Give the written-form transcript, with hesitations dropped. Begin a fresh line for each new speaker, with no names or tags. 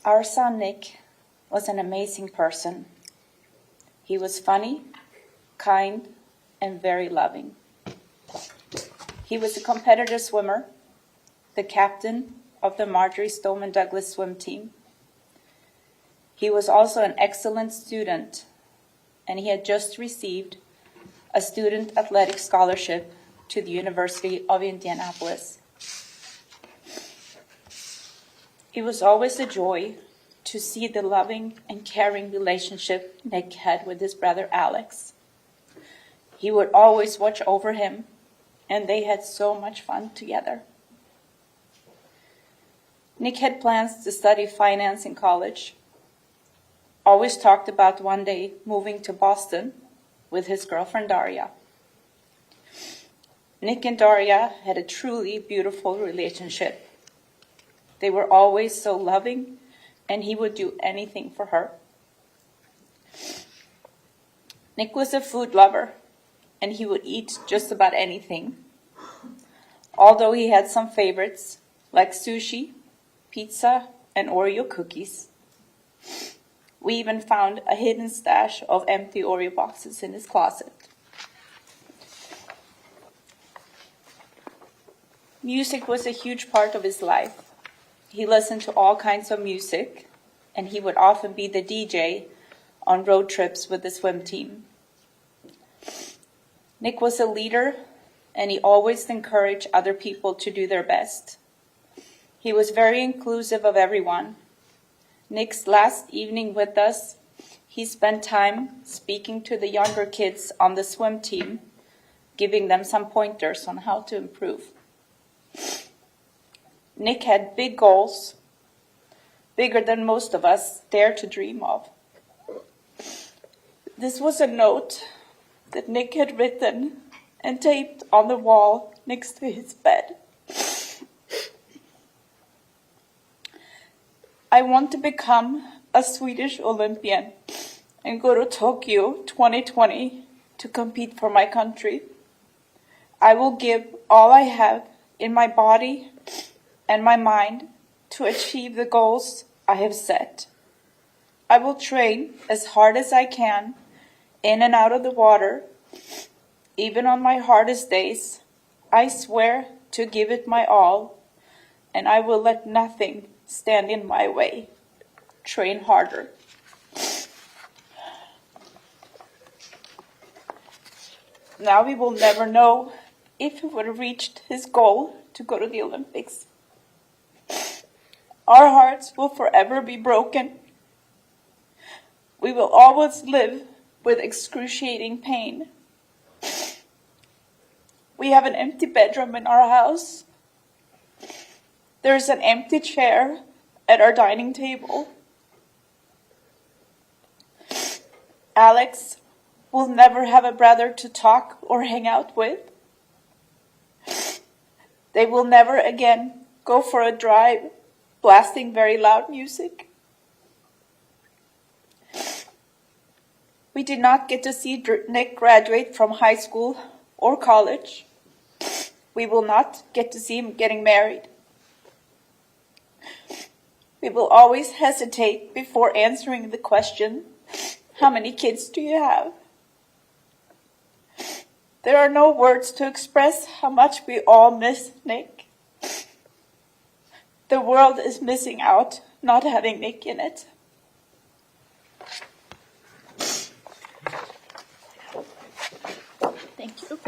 Our son Nick was an amazing person. He was funny, kind, and very loving. He was a competitive swimmer, the captain of the Marjorie Stoneman Douglas swim team. He was also an excellent student, and he had just received a student athletic scholarship to the University of Indianapolis. It was always a joy to see the loving and caring relationship Nick had with his brother Alex. He would always watch over him, and they had so much fun together. Nick had plans to study finance in college, always talked about one day moving to Boston with his girlfriend Daria. Nick and Daria had a truly beautiful relationship. They were always so loving, and he would do anything for her. Nick was a food lover, and he would eat just about anything, although he had some favorites like sushi, pizza, and Oreo cookies. We even found a hidden stash of empty Oreo boxes in his closet. Music was a huge part of his life. He listened to all kinds of music, and he would often be the DJ on road trips with the swim team. Nick was a leader, and he always encouraged other people to do their best. He was very inclusive of everyone. Nick's last evening with us, he spent time speaking to the younger kids on the swim team, giving them some pointers on how to improve. Nick had big goals, bigger than most of us dare to dream of. This was a note that Nick had written and taped on the wall next to his bed. I want to become a Swedish Olympian and go to Tokyo 2020 to compete for my country. I will give all I have in my body and my mind to achieve the goals I have set. I will train as hard as I can in and out of the water, even on my hardest days. I swear to give it my all, and I will let nothing stand in my way. Train harder. Now we will never know if he would have reached his goal to go to the Olympics. Our hearts will forever be broken. We will always live with excruciating pain. We have an empty bedroom in our house. There is an empty chair at our dining table. Alex will never have a brother to talk or hang out with. They will never again go for a drive blasting very loud music. We did not get to see Nick graduate from high school or college. We will not get to see him getting married. We will always hesitate before answering the question, how many kids do you have? There are no words to express how much we all miss Nick. The world is missing out not having Nick in it.
Thank you.